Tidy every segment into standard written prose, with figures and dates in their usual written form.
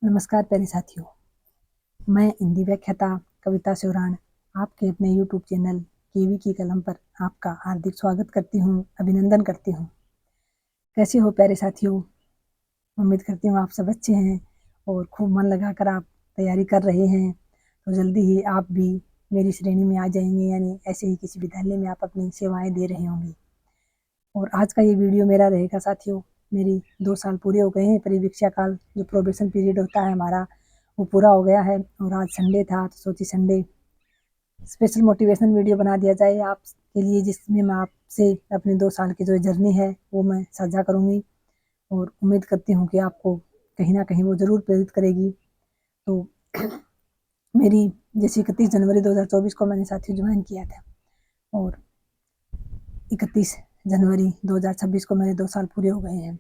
नमस्कार प्यारे साथियों, मैं हिंदी व्याख्याता कविता शिवराण आपके अपने यूट्यूब चैनल केवी की कलम पर आपका हार्दिक स्वागत करती हूँ, अभिनंदन करती हूँ। कैसे हो प्यारे साथियों? उम्मीद करती हूँ आप सब अच्छे हैं और खूब मन लगाकर आप तैयारी कर रहे हैं। तो जल्दी ही आप भी मेरी श्रेणी में आ जाएंगे, यानी ऐसे ही किसी विद्यालय में आप अपनी सेवाएं दे रहे होंगे। और आज का ये वीडियो मेरा रहेगा साथियों, मेरी 2 साल पूरे हो गए हैं। परिवीक्षा काल जो प्रोबेशन पीरियड होता है हमारा, वो पूरा हो गया है और आज संडे था तो सोची संडे स्पेशल मोटिवेशनल वीडियो बना दिया जाए आपके लिए, जिसमें मैं आपसे अपने 2 साल की जो जर्नी है वो मैं साझा करूँगी और उम्मीद करती हूँ कि आपको कहीं न कहीं वो ज़रूर प्रेरित करेगी। तो मेरी जैसे 31 जनवरी 2024 को मैंने साथियों ज्वाइन किया था और 31 जनवरी 2026 को मेरे 2 साल पूरे हो गए हैं।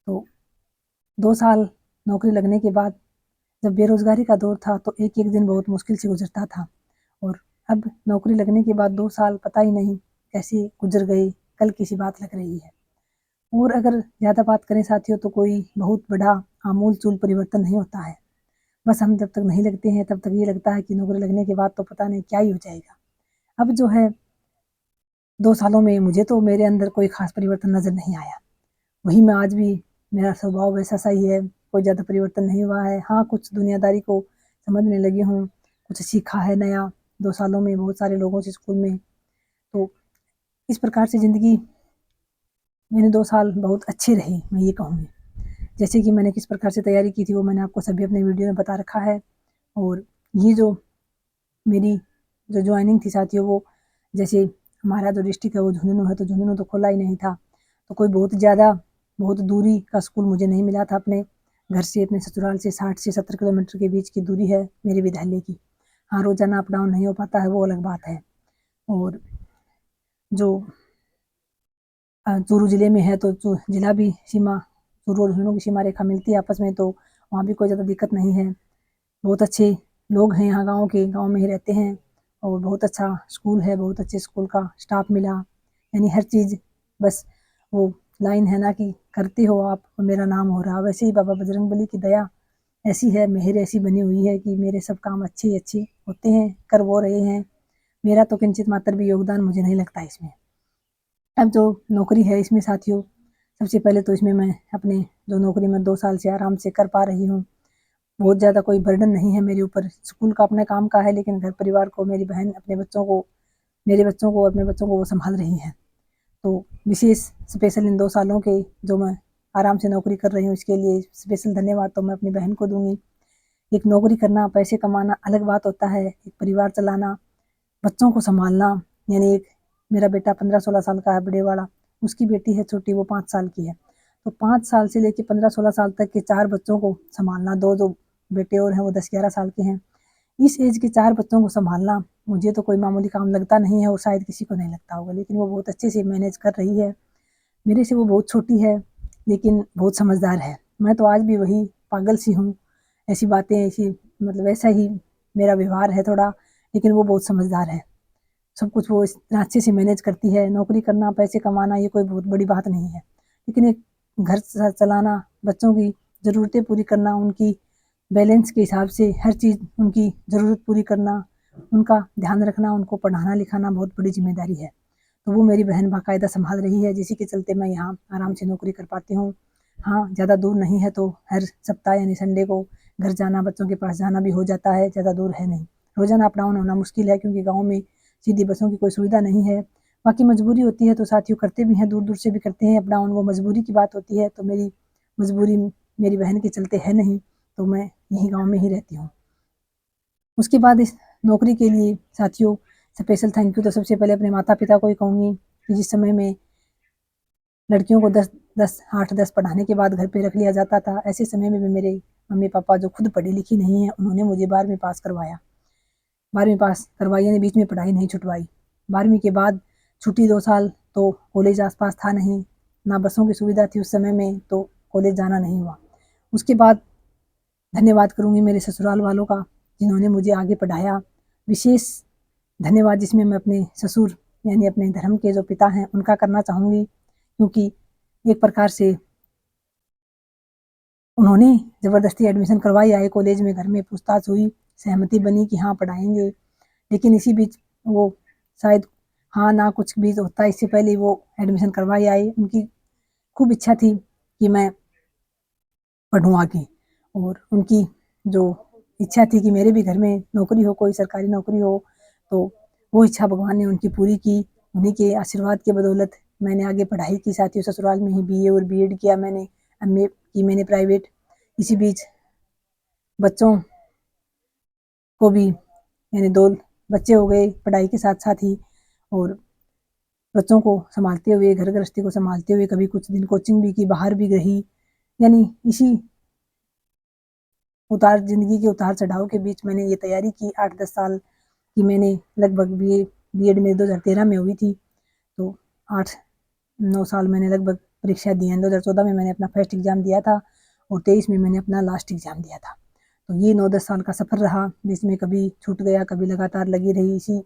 तो 2 साल नौकरी लगने के बाद जब बेरोज़गारी का दौर था तो एक-एक दिन बहुत मुश्किल से गुज़रता था और अब नौकरी लगने के बाद 2 साल पता ही नहीं कैसे गुज़र गए, कल की सी बात लग रही है। और अगर ज़्यादा बात करें साथियों तो कोई बहुत बड़ा आमूल-चूल परिवर्तन नहीं होता है। बस हम जब तक नहीं लगते हैं तब तक ये लगता है कि नौकरी लगने के बाद तो पता नहीं क्या ही हो जाएगा। अब जो है 2 सालों में मुझे तो मेरे अंदर कोई ख़ास परिवर्तन नज़र नहीं आया। वही मैं आज भी, मेरा स्वभाव वैसा सा ही है, कोई ज़्यादा परिवर्तन नहीं हुआ है। हाँ, कुछ दुनियादारी को समझने लगी हूँ, कुछ सीखा है नया 2 सालों में बहुत सारे लोगों से स्कूल में। तो इस प्रकार से ज़िंदगी मेरे 2 साल बहुत अच्छे रहे, मैं ये कहूँगी। जैसे कि मैंने किस प्रकार से तैयारी की थी वो मैंने आपको सभी अपने वीडियो में बता रखा है और ये जो मेरी जो जॉइनिंग थी साथियों, वो जैसे हमारा जो डिस्ट्रिक्ट है वो झुंझुनू है, तो झुंझुनू तो खुला ही नहीं था। तो कोई बहुत दूरी का स्कूल मुझे नहीं मिला था। अपने घर से, अपने ससुराल से 60 से 70 किलोमीटर के बीच की दूरी है मेरे विद्यालय की। हाँ, रोज़ाना अप डाउन नहीं हो पाता है, वो अलग बात है। और जो चूरू ज़िले में है तो ज़िला भी सीमा, चूरू और झुंझुनू की सीमा रेखा मिलती है आपस में, तो वहाँ भी कोई ज़्यादा दिक्कत नहीं है। बहुत अच्छे लोग हैं यहाँ गाँव के, गाँव में ही रहते हैं और बहुत अच्छा स्कूल है, बहुत अच्छे स्कूल का स्टाफ मिला। यानी हर चीज़, बस वो लाइन है ना कि करते हो आप और मेरा नाम हो रहा। वैसे ही बाबा बजरंगबली की दया ऐसी है, मेहर ऐसी बनी हुई है कि मेरे सब काम अच्छे ही अच्छे होते हैं, कर वो रहे हैं। मेरा तो किंचित मात्र भी योगदान मुझे नहीं लगता इसमें। अब जो नौकरी है इसमें साथियों, सबसे पहले तो इसमें मैं अपने जो नौकरी मैं 2 साल से आराम से कर पा रही हूँ, बहुत ज़्यादा कोई बर्डन नहीं है मेरे ऊपर। स्कूल का अपने काम का है, लेकिन घर परिवार को मेरी बहन अपने बच्चों को, मेरे बच्चों को और अपने बच्चों को वो सँभाल रही हैं। तो विशेष स्पेशल इन 2 सालों के जो मैं आराम से नौकरी कर रही हूँ, इसके लिए स्पेशल धन्यवाद तो मैं अपनी बहन को दूँगी। एक नौकरी करना, पैसे कमाना अलग बात होता है, एक परिवार चलाना, बच्चों को सँभालना, यानी एक मेरा बेटा 15-16 साल का है बड़े वाला, उसकी बेटी है छोटी, वो 5 साल की है। तो 5 साल से लेके 15-16 साल तक के 4 बच्चों को सँभालना, 2 जो बेटे और हैं वो 10-11 साल के हैं। इस एज के 4 बच्चों को सँभालना मुझे तो कोई मामूली काम लगता नहीं है और शायद किसी को नहीं लगता होगा, लेकिन वो बहुत अच्छे से मैनेज कर रही है। मेरे से वो बहुत छोटी है, लेकिन बहुत समझदार है। मैं तो आज भी वही पागल सी हूँ, ऐसी बातें, ऐसी मतलब ऐसा ही मेरा व्यवहार है थोड़ा, लेकिन वो बहुत समझदार है। सब कुछ वो इतना अच्छे से मैनेज करती है। नौकरी करना, पैसे कमाना ये कोई बहुत बड़ी बात नहीं है। लेकिन एक घर चलाना, बच्चों की ज़रूरतें पूरी करना, उनकी बैलेंस के हिसाब से हर चीज़ उनकी ज़रूरत पूरी करना, उनका ध्यान रखना, उनको पढ़ाना-लिखाना बहुत बड़ी ज़िम्मेदारी है। तो वो मेरी बहन बाकायदा सँभाल रही है, जिसी के चलते मैं यहाँ आराम से नौकरी कर पाती हूँ। हाँ, ज़्यादा दूर नहीं है तो हर सप्ताह यानी संडे को घर जाना, बच्चों के पास जाना भी हो जाता है, ज़्यादा दूर है नहीं। रोज़ाना अप डाउन होना मुश्किल है क्योंकि गाँव में सीधी बसों की कोई सुविधा नहीं है। बाकी मजबूरी होती है तो साथियों करते भी हैं, दूर-दूर से भी करते हैं अप डाउन, वो मजबूरी की बात होती है। तो मेरी मजबूरी मेरी बहन के चलते है नहीं, तो मैं यहीं गाँव में ही रहती हूँ। उसके बाद इस नौकरी के लिए साथियों स्पेशल थैंक यू तो सबसे पहले अपने माता-पिता को ही कहूँगी कि जिस समय में लड़कियों को 10-10 8-10 पढ़ाने के बाद घर पे रख लिया जाता था, ऐसे समय में भी मेरे मम्मी-पापा जो खुद पढ़ी-लिखी नहीं हैं, उन्होंने मुझे 12वीं पास करवाया। 12वीं पास करवाई यानी बीच में पढ़ाई नहीं छुटवाई। 12वीं के बाद छुट्टी 2 साल तो कॉलेज आस-पास था नहीं, ना बसों की सुविधा थी उस समय में, तो कॉलेज जाना नहीं हुआ। उसके बाद धन्यवाद करूँगी मेरे ससुराल वालों का, जिन्होंने मुझे आगे पढ़ाया। विशेष धन्यवाद जिसमें मैं अपने ससुर यानी अपने धर्म के जो पिता हैं, उनका करना चाहूँगी, क्योंकि एक प्रकार से उन्होंने ज़बरदस्ती एडमिशन करवाई, आए कॉलेज में, घर में पूछताछ हुई, सहमति बनी कि हाँ पढ़ाएँगे। लेकिन इसी बीच वो शायद हाँ, ना कुछ भी होता है इससे पहले वो एडमिशन करवाए आए। उनकी खूब इच्छा थी कि मैं पढ़ूँ आगे और उनकी जो इच्छा थी कि मेरे भी घर में नौकरी हो, कोई सरकारी नौकरी हो, तो वो इच्छा भगवान ने उनकी पूरी की। उन्हीं के आशीर्वाद की बदौलत मैंने आगे पढ़ाई की, साथ ही ससुराल में ही बीए और बीएड किया मैंने, एमए की मैंने प्राइवेट। इसी बीच बच्चों को भी यानी 2 बच्चे हो गए पढ़ाई के साथ-साथ ही और बच्चों को सँभालते हुए, घर गृहस्थी को सँभालते हुए कभी कुछ दिन कोचिंग भी की, बाहर भी रही। यानी इसी ज़िंदगी के उतार-चढ़ाव के बीच मैंने ये तैयारी की 8-10 साल की मैंने लगभग बीए बीएड मेरी 2013 में हुई थी, तो 8-9 साल मैंने लगभग परीक्षा दी हैं। 2014 में मैंने अपना फर्स्ट एग्ज़ाम दिया था और 23 में मैंने अपना लास्ट एग्ज़ाम दिया था। तो ये 9-10 साल का सफ़र रहा, बीच में कभी छूट गया, कभी लगातार लगी रही इसी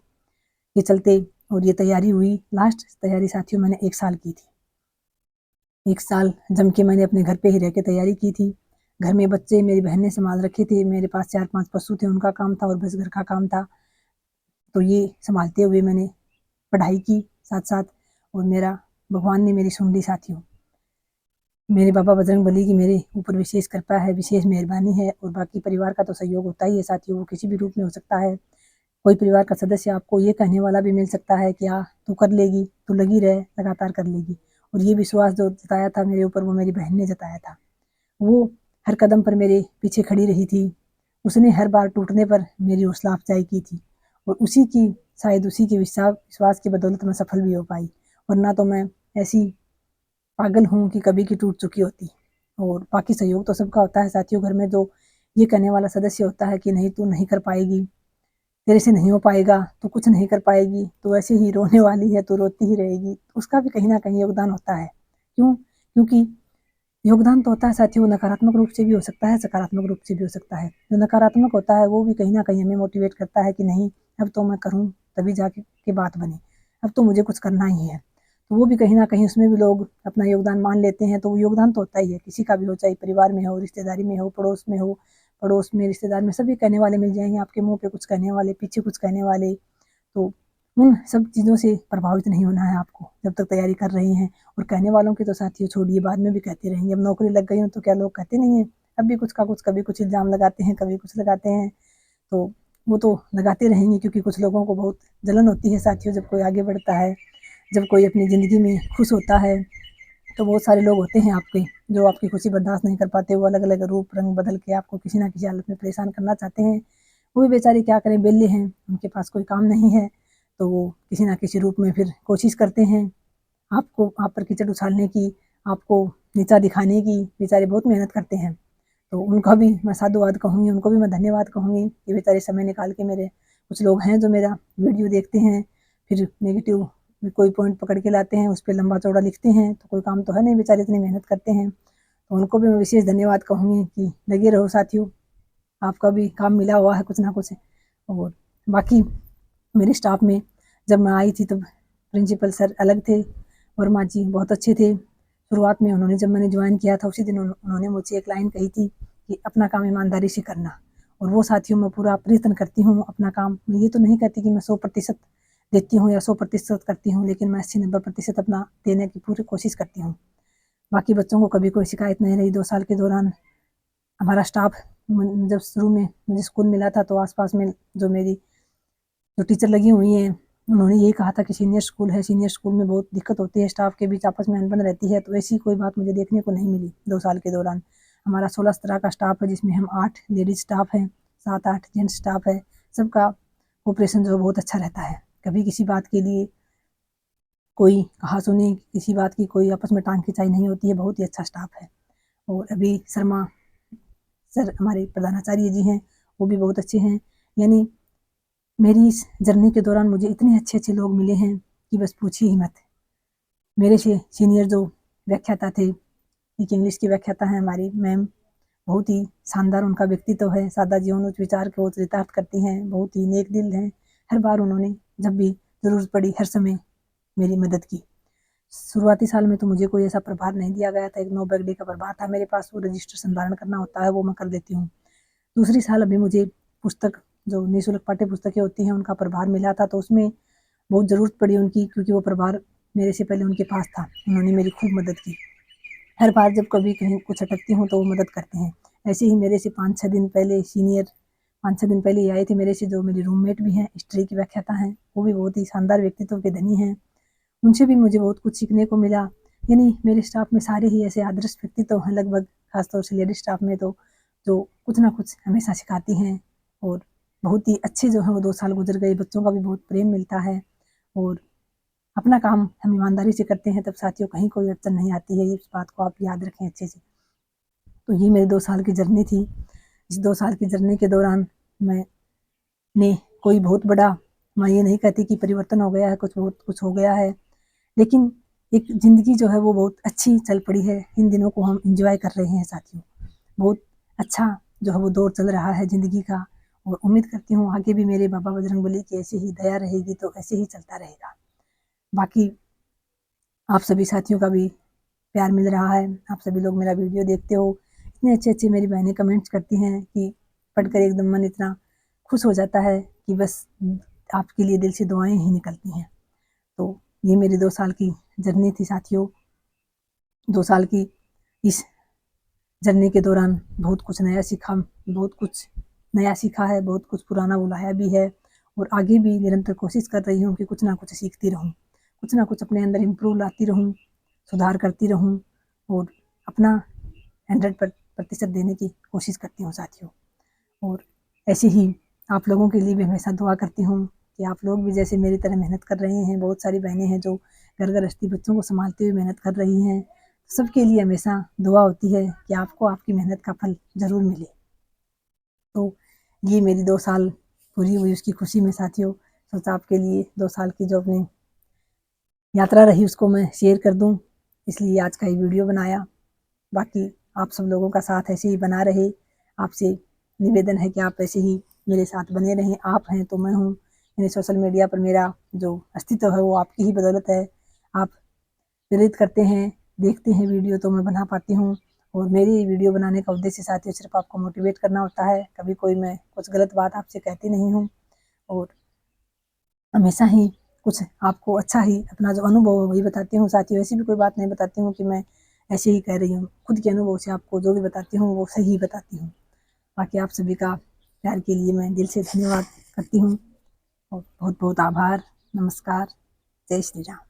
के चलते और ये तैयारी हुई। लास्ट तैयारी साथियों मैंने 1 साल की थी। 1 साल जम के मैंने अपने घर पे ही रह के तैयारी की थी। घर में बच्चे मेरी बहन ने सँभाल रखे थे, मेरे पास 4-5 पशु थे, उनका काम था और बस घर का काम था। तो ये सँभालते हुए मैंने पढ़ाई की साथ-साथ और मेरा भगवान ने मेरी सुन ली साथियों। मेरे बाबा बजरंगबली की मेरे ऊपर विशेष कृपा है, विशेष मेहरबानी है और बाकी परिवार का तो सहयोग होता ही है साथियों, वो किसी भी रूप में हो सकता है। कोई परिवार का सदस्य आपको ये कहने वाला भी मिल सकता है कि हाँ, तू कर लेगी, तू लगी रह, लगातार कर लेगी। और ये विश्वास जो जताया था मेरे ऊपर वो मेरी बहन ने जताया था। वो हर कदम पर मेरे पीछे खड़ी रही थी। उसने हर बार टूटने पर मेरी हौसला अफ़ज़ाई की थी और उसी की शायद उसी के विश्वास की बदौलत मैं सफल भी हो पाई। वरना तो मैं ऐसी पागल हूँ कि कभी की टूट चुकी होती। और बाकी सहयोग तो सबका होता है साथियों, घर में जो ये कहने वाला सदस्य होता है कि नहीं तू नहीं कर पाएगी, तेरे से नहीं हो पाएगा, तू कुछ नहीं कर पाएगी, तू ऐसे ही रोने वाली है, तू रोती ही रहेगी। उसका भी कहीं न कहीं योगदान होता है। क्यों? क्योंकि योगदान तो होता है साथियों, नकारात्मक रूप से भी हो सकता है, सकारात्मक रूप से भी हो सकता है। जो नकारात्मक होता है वो भी कहीं न कहीं हमें मोटिवेट करता है कि नहीं अब तो मैं करूँ तभी जाके के बात बने। अब तो मुझे कुछ करना ही है। तो वो भी कहीं न कहीं उसमें भी लोग अपना योगदान मान लेते हैं, तो वो योगदान तो होता ही है, किसी का भी हो, चाहे परिवार में हो, रिश्तेदारी में हो, पड़ोस में हो। पड़ोस में, रिश्तेदार में सभी कहने वाले मिल जाएँगे, आपके मुँह पे कुछ कहने वाले, पीछे कुछ कहने वाले। तो उन सब चीज़ों से प्रभावित नहीं होना है आपको, जब तक तैयारी कर रही हैं और कहने वालों की तो साथियों छोड़िए, बाद में भी कहते रहेंगे। अब नौकरी लग गई हो तो क्या लोग कहते नहीं हैं? अब भी कुछ का कुछ, कभी कुछ इल्ज़ाम लगाते हैं, कभी कुछ लगाते हैं, तो वो तो लगाते रहेंगे क्योंकि कुछ लोगों को बहुत जलन होती है साथियों जब कोई आगे बढ़ता है, जब कोई अपनी ज़िंदगी में खुश होता है, तो बहुत सारे लोग होते हैं आपके, जो आपकी खुशी बर्दाश्त नहीं कर पाते, वो अलग-अलग रूप रंग बदल के आपको किसी न किसी हालत में परेशान करना चाहते हैं। वो भी बेचारे क्या करें, बेल्ले हैं, उनके पास कोई काम नहीं है, तो वो किसी न किसी रूप में फिर कोशिश करते हैं आपको आप पर कीचड़ उछालने की, आपको नीचा दिखाने की, बेचारे बहुत मेहनत करते हैं। तो उनका भी मैं साधुवाद कहूँगी, उनको भी मैं धन्यवाद कहूँगी कि बेचारे समय निकाल के मेरे कुछ लोग हैं जो मेरा वीडियो देखते हैं, फिर नेगेटिव कोई पॉइंट पकड़ के लाते हैं, उस पे लंबा-चौड़ा लिखते हैं, तो कोई काम तो है नहीं, बेचारे इतनी मेहनत करते हैं। तो उनको भी मैं विशेष धन्यवाद कहूँगी कि लगे रहो साथियों, आपका भी काम मिला हुआ है कुछ ना कुछ। और बाकी मेरे स्टाफ में जब मैं आई थी तब प्रिंसिपल सर अलग थे, वर्मा जी बहुत अच्छे थे। शुरुआत में उन्होंने जब मैंने जॉइन किया था उसी दिन उन्होंने मुझसे एक लाइन कही थी कि अपना काम ईमानदारी से करना और वो साथियों मैं पूरा प्रयत्न करती हूँ अपना काम। मैं ये तो नहीं कहती कि मैं 100% देती हूँ या 100% करती हूँ, लेकिन मैं 80-90% अपना देने की पूरी कोशिश करती हूँ। बाकी बच्चों को कभी कोई शिकायत नहीं रही 2 साल के दौरान। हमारा स्टाफ जब शुरू में मुझे स्कूल मिला था तो आस-पास में जो मेरी जो टीचर लगी हुई हैं, उन्होंने यही कहा था कि सीनियर स्कूल है, सीनियर स्कूल में बहुत दिक्कत होती है, स्टाफ के बीच आपस में अनबन रहती है, तो ऐसी कोई बात मुझे देखने को नहीं मिली 2 साल के दौरान। हमारा 16 तरह का स्टाफ है जिसमें हम 8 लेडीज़ स्टाफ हैं, 7-8 जेंट्स स्टाफ है, सबका कोऑपरेशन जो है बहुत अच्छा रहता है। कभी किसी बात के लिए कोई कहा-सुनी, किसी बात की कोई आपस में टाँग खिंचाई नहीं होती है, बहुत ही अच्छा स्टाफ है। और अभी शर्मा सर हमारे प्रधानाचार्य जी हैं, वो भी बहुत अच्छे हैं। यानी मेरी इस जर्नी के दौरान मुझे इतने अच्छे-अच्छे लोग मिले हैं कि बस पूछिए ही मत। मेरे से सीनियर जो व्याख्याता थे, एक इंग्लिश की व्याख्याता हैं हमारी मैम, बहुत ही शानदार उनका व्यक्तित्व है, सादा जीवन उच्च विचार को चरितार्थ करती हैं, बहुत ही नेक दिल हैं। हर बार उन्होंने जब भी ज़रूरत पड़ी हर समय मेरी मदद की। शुरुआती साल में तो मुझे कोई ऐसा प्रभार नहीं दिया गया था, एक नो बैग डे का प्रभार था मेरे पास, वो रजिस्ट्रेशन धारण करना होता है, वो मैं कर देती हूँ। दूसरी साल अभी मुझे पुस्तक जो निःशुल्क पाठ्य पुस्तकें होती हैं उनका प्रभार मिला था, तो उसमें बहुत ज़रूरत पड़ी उनकी, क्योंकि वो प्रभार मेरे से पहले उनके पास था। उन्होंने मेरी खूब मदद की। हर बार जब कभी कहीं कुछ अटकती हूँ तो वो मदद करते हैं। ऐसे ही मेरे से 5-6 दिन पहले सीनियर 5-6 दिन पहले ये आए थे मेरे से, जो मेरे रूममेट भी हैं, हिस्ट्री की व्याख्याता हैं, वो भी बहुत ही शानदार व्यक्तित्व के धनी हैं। उनसे भी मुझे बहुत कुछ सीखने को मिला। यानी मेरे स्टाफ में सारे ही ऐसे आदर्श व्यक्तित्व हैं लगभग, खासतौर से लेडीज स्टाफ में तो, जो कुछ ना कुछ हमेशा सिखाती हैं और बहुत ही अच्छे जो हैं वो 2 साल गुजर गए। बच्चों का भी बहुत प्रेम मिलता है और अपना काम हम ईमानदारी से करते हैं, तब साथियों कहीं कोई अड़चन नहीं आती है, इस बात को आप याद रखें अच्छे से। तो ये मेरी 2 साल की जर्नी थी। इस 2 साल की जर्नी के दौरान मैंने कोई बहुत बड़ा, मैं ये नहीं कहती कि परिवर्तन हो गया है, बहुत कुछ हो गया है, लेकिन एक ज़िंदगी जो है वो बहुत अच्छी चल पड़ी है। इन दिनों को हम एंजॉय कर रहे हैं साथियों। बहुत अच्छा जो है वो दौर चल रहा है ज़िंदगी का, और उम्मीद करती हूँ आगे भी मेरे बाबा बजरंगबली की ऐसी ही दया रहेगी तो ऐसे ही चलता रहेगा। बाकी आप सभी साथियों का भी प्यार मिल रहा है, आप सभी लोग मेरा वीडियो देखते हो, इतने अच्छे-अच्छे मेरी बहनें कमेंट्स करती हैं कि पढ़कर एकदम मन इतना खुश हो जाता है कि बस आपके लिए दिल से दुआएँ ही निकलती हैं। तो ये मेरी 2 साल की जर्नी थी साथियों। 2 साल की इस जर्नी के दौरान बहुत कुछ नया सीखा, बहुत कुछ नया सीखा है, बहुत कुछ पुराना भुलाया भी है, और आगे भी निरंतर कोशिश कर रही हूँ कि कुछ ना कुछ सीखती रहूँ, कुछ ना कुछ अपने अंदर इम्प्रूव लाती रहूँ, सुधार करती रहूँ और अपना 100% देने की कोशिश करती हूँ साथियों। और ऐसे ही आप लोगों के लिए भी हमेशा दुआ करती हूँ कि आप लोग भी जैसे मेरी तरह मेहनत कर रहे हैं। बहुत सारी बहनें हैं जो घर गृहस्थी बच्चों को संभालते हुए मेहनत कर रही हैं। सबके लिए हमेशा दुआ होती है कि आपको आपकी मेहनत का फल ज़रूर मिले। तो ये मेरी 2 साल पूरी हुई उसकी खुशी में साथियों, सोचा आपके लिए 2 साल की जो अपनी यात्रा रही उसको मैं शेयर कर दूँ, इसलिए आज का ये वीडियो बनाया। बाकी आप सब लोगों का साथ ऐसे ही बना रहे। आपसे निवेदन है कि आप ऐसे ही मेरे साथ बने रहें। आप हैं तो मैं हूँ। यानी सोशल मीडिया पर मेरा जो अस्तित्व है वो आपकी ही बदौलत है। आप प्रेरित करते हैं, देखते हैं वीडियो तो मैं बना पाती हूँ, और मेरी वीडियो बनाने का उद्देश्य साथियों सिर्फ़ आपको मोटिवेट करना होता है। कभी कोई मैं कुछ गलत बात आपसे कहती नहीं हूँ, और हमेशा ही कुछ आपको अच्छा ही अपना जो अनुभव है वही बताती हूँ साथियों। ऐसी भी कोई बात नहीं बताती हूँ कि मैं ऐसे ही कह रही हूँ। खुद के अनुभव से आपको जो भी बताती हूँ वो सही बताती हूँ। बाकी आप सभी का प्यार के लिए मैं दिल से धन्यवाद करती हूँ, और बहुत-बहुत आभार। नमस्कार। जय श्री राम।